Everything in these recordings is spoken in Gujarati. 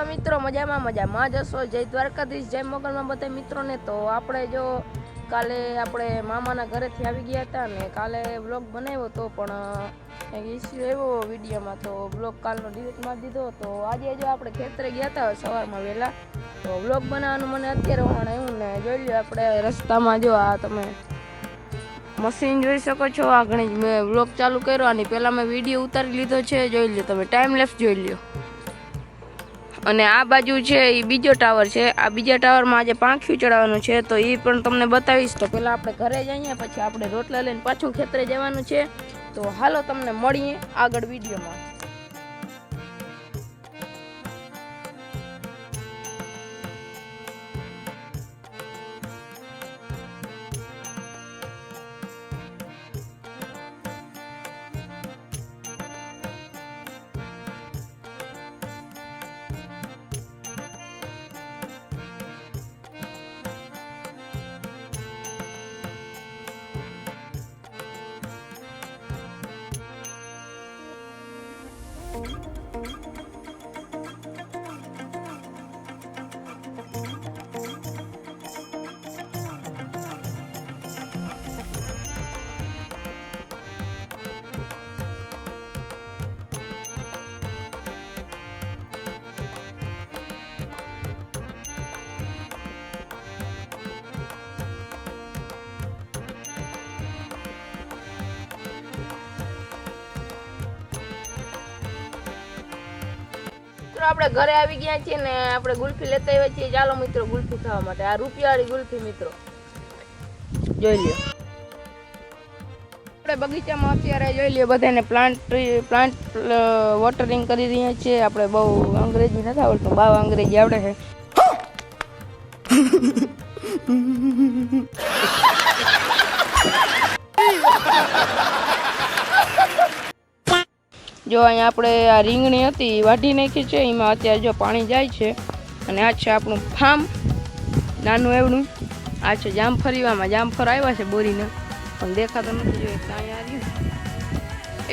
તો મિત્રો મજામાં જશો। જય દ્વારકાધીશ, જય મોગલમાં બધા મિત્રોને। તો આપણે જો કાલે આપણે મામાના ઘરેથી આવી ગયા હતા ને કાલે વ્લોગ બનાવ્યો તો પણ એક ઇસ્યુ આવ્યો વિડીયોમાં, તો વ્લોગ કાલનો ડિલીટ મારી દીધો। તો આજે જો આપણે ખેતરે ગયા હતા સવારમાં વહેલા, તો વ્લોગ બનાવવાનું મને અત્યારે વહાણ આવ્યું ને જોઈ લો આપણે રસ્તામાં જો આ તમે મશીન જોઈ શકો છો। આ ઘણી મેં વ્લોગ ચાલુ કર્યો, આની પહેલાં મેં વિડીયો ઉતારી લીધો છે, જોઈ લો તમે ટાઈમ લેપ્સ જોઈ લો। અને આ બાજુ છે એ બીજો ટાવર છે, આ બીજા ટાવરમાં આજે પાંખિયું ચડાવવાનું છે, તો એ પણ તમને બતાવીશ। તો પહેલાં આપણે ઘરે જઈએ, પછી આપણે રોટલા લઈને પાછું ખેતરે જવાનું છે। તો હાલો તમને મળીએ આગળ વિડીયોમાં। આપણે ઘરે આવી ગયા છીએ ને આપણે ગુલ્ફી લેતા આવ્યા છીએ। ચાલો મિત્રો ગુલ્ફી ખાવા માટે। આ રૂપિયાવાળી ગુલ્ફી મિત્રો જોઈ લ્યો। આપણે બગીચામાં અત્યારે જોઈ લ્યો બધાને પ્લાન્ટ વોટરિંગ કરી રહ્યા છીએ। આપણે બહુ અંગ્રેજી નથી આવડતું, બાવ અંગ્રેજી આવડે છે। જો અહીંયા આપણે આ રીંગણી હતી વાઢી નાખી છે, એમાં અત્યારે જો પાણી જાય છે। અને આ છે આપણું ફાર્મ નાનું એવડું। આ છે જામફળીવામાં જામફળ આવ્યા છે બોરીના, પણ દેખાતો નથી, જોઈએ અહીંયા આવ્યું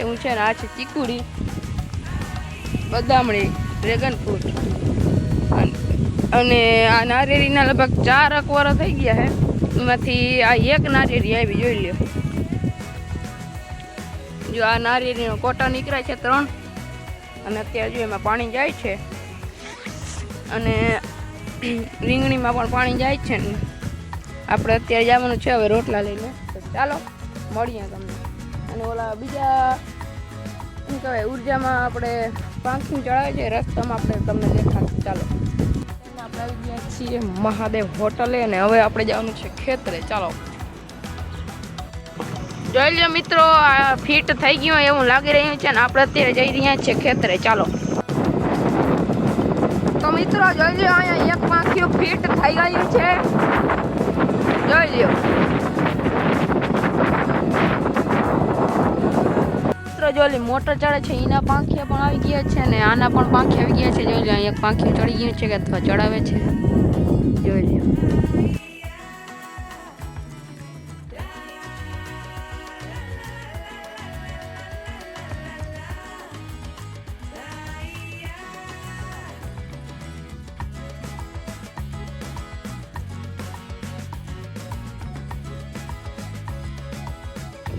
એવું છે ને। આ છે ચીકુડી, બદામડી, ડ્રેગન ફ્રૂટ, અને આ નારિયેળીના લગભગ 4 વર્ષ થઈ ગયા છે, એમાંથી આ એક નારિયેળી આવી જોઈ લ્યો। જો આ નારિયેળીનો કોટા નીકળ્યા છે 3, અને અત્યારે જો એમાં પાણી જાય છે, અને રીંગણીમાં પણ પાણી જાય છે ને આપણે અત્યારે જવાનું છે હવે રોટલા લઈને। તો ચાલો મળીએ તમને। અને ઓલા બીજા શું કહેવાય ઉર્જામાં આપણે પાંખિયું ચડાવે છે, રસ્તામાં આપણે તમને દેખાડશું। ચાલો આપણે આવી ગયા છીએ મહાદેવ હોટલે, અને હવે આપણે જવાનું છે ખેતરે। ચાલો જોઈ લો મિત્રો, આ ફિટ થઈ ગયું એવું લાગી રહ્યું છે, ને આપણે અત્યારે જઈ રહ્યા છીએ ખેતરે। ચાલો તો મિત્રો જોઈ લો અહીંયા એક પાંખિયું ફિટ થઈ ગયું છે, જોઈ લો મિત્રો। જોઈ મોટર ચડે છે એના પાંખિયા પણ આવી ગયા છે, ને આના પણ પાંખિયા આવી ગયા છે। જોઈ લો એક પાંખિયું ચડી ગયું છે કે અથવા ચડાવે છે, જોઈ લો।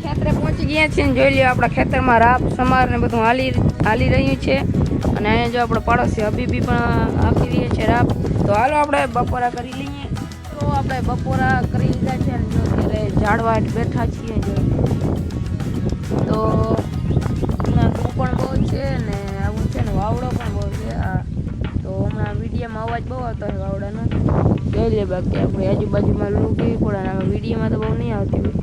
ખેતરે પહોંચી ગયા છીએ ને જોઈ લો આપણા ખેતરમાં રાપ સમાર ને બધું હાલી રહ્યું છે, અને અહીંયા જો આપણે પાડોશી હબીબી પણ આપી રહ્યા છે રાપ। તો હાલો આપણે બપોરા કરી લઈએ। તો આપણે બપોરા કરી લીધા છે, અને જો અત્યારે ઝાડવા બેઠા છીએ જોઈ। તો હમણાં ધૂળ પણ બહુ છે ને આવું છે ને વાવડો પણ બહુ છે। તો હમણાં વિડીયોમાં અવાજ બહુ આવતો હોય વાવડાનો, જોઈ લે। બાકી આપણે આજુબાજુમાં લૂ કેવી પડે, અને વિડીયોમાં તો બહુ નહીં આવતી હોય।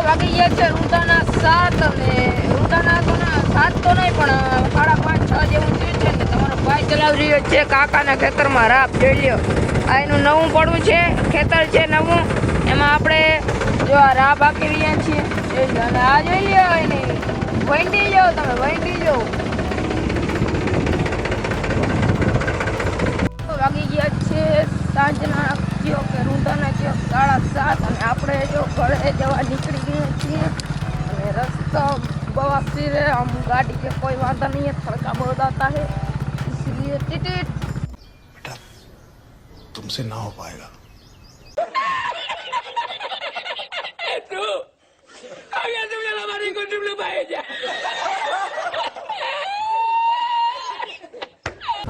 વાગી ગયા છે રૂટાના 7 અને રૂટાના તો ના 7 તો નહીં પણ 5:30 6 જેવું થયું છે ને તમારો ભાઈ ચલાવી રહ્યો છે કાકાના ખેતરમાં રાપ જોઈ લ્યો. આ એનું નવું પડવું છે ખેતર છે નવું, એમાં આપણે જો આ રાપ આપી રહ્યા છીએ જોઈ લો. અને આ જોઈ લ્યો એની વંડી જો, તમે વંડી જો. વાગી ગયા છે સાંજના કયો કે રૂંધાના કયો 7:30 અને આપણે જો ઘરે જવા નીકળી ગયા છીએ અને રસ્તો બવાસી રે हम गाड़ी के कोई वादा नहीं है, थड़का बहुत आता है इसलिए टिटिट बेटा तुमसे ना हो पाएगा.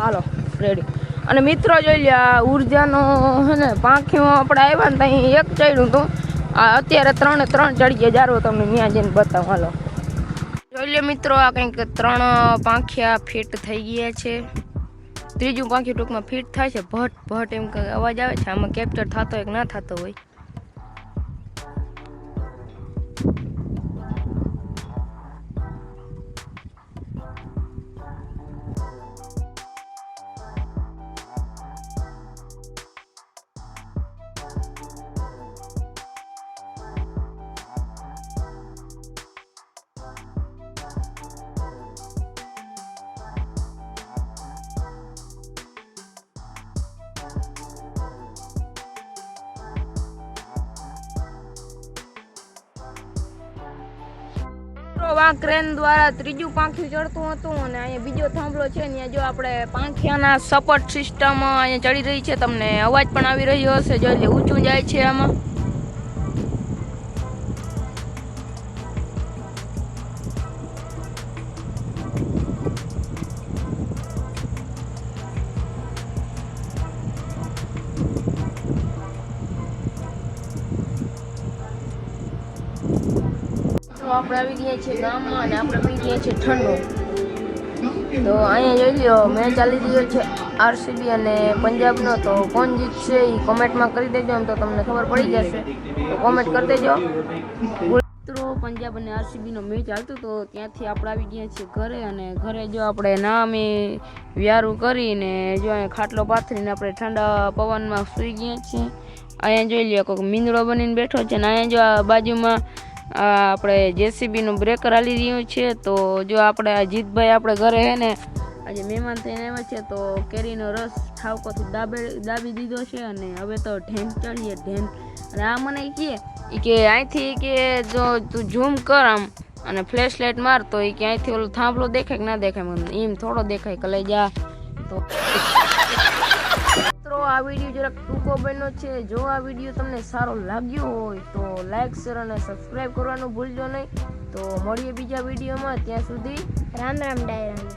હાલો રેડી. અને મિત્રો જોઈ લે આ ઉર્જાનો હે ને પાંખીમાં આપણે આવ્યા ને ત્યાં એક ચડ્યું હતું, આ અત્યારે 3 ચડીએ જારો તમને ત્યાં જઈને બતાવું. હાલો જોઈ લે મિત્રો આ કંઈક 3 પાંખિયા ફિટ થઈ ગયા છે. ત્રીજું પાંખી ટૂંકમાં ફિટ થાય છે. ભટ ભટ એમ કંઈક અવાજ આવે છે, આમાં કેપ્ચર થતો હોય કે ના થતો હોય. આ ક્રેન દ્વારા ત્રીજું પાંખિયું ચડતું હતું અને અહીંયા બીજો થાંભલો છે ત્યાં જો આપણે પાંખિયાના સપોર્ટ સિસ્ટમ અહીંયા ચડી રહી છે. તમને અવાજ પણ આવી રહ્યો હશે, જોઈ લે ઊંચું જાય છે આમાં. આપણે આવી ગયા છીએ ગામમાં અને આપણે પી ગયા છીએ ઠંડો. તો અહીંયા જોઈ લો મેચ ચાલી રહ્યો છે આરસીબી અને પંજાબનો. તો કોણ જીતશે એ કોમેન્ટમાં કરી દેજો, એમ તો તમને ખબર પડી જશે, તો કોમેન્ટ કરી દેજો. મિત્રો પંજાબ અને આરસીબીનો મેચ હાલતું તો ત્યાંથી આપણે આવી ગયા છીએ ઘરે. અને ઘરે જો આપણે નામે વ્યારું કરીને જો અહીંયા ખાટલો પાથરીને આપણે ઠંડા પવનમાં સૂઈ ગયા છીએ. અહીંયા જોઈ લો કોઈક મીંદડો બનીને બેઠો છે ને અહીંયા જો આ બાજુમાં આપણે જેસીબીનું બ્રેકર હાલી રહ્યું છે. તો જો આપણે આ જીતભાઈ આપણે ઘરે હે ને આજે મહેમાન થઈને આવ્યા છે, તો કેરીનો રસ ઠાવકોથી દાબી દીધો છે અને હવે તો ઢેન ચડીએ ઢેન. અને આ મને કહે કે અહીંથી કે જો તું ઝૂમ કર આમ અને ફ્લેશ લાઇટ માર તો એ કે અહીંથી ઓલો થાંભલો દેખાય કે ના દેખાય, મને એમ થોડો દેખાય કે લઈ જા. તો આ વિડીયો જરાક ટૂંકો બન્યો છે. જો આ વિડીયો તમને સારો લાગ્યો હોય તો લાઈક શેર અને સબસ્ક્રાઈબ કરવાનું ભૂલજો નહીં. તો મળીએ બીજા વિડીયોમાં, ત્યાં સુધી રામ રામ ડાયરા.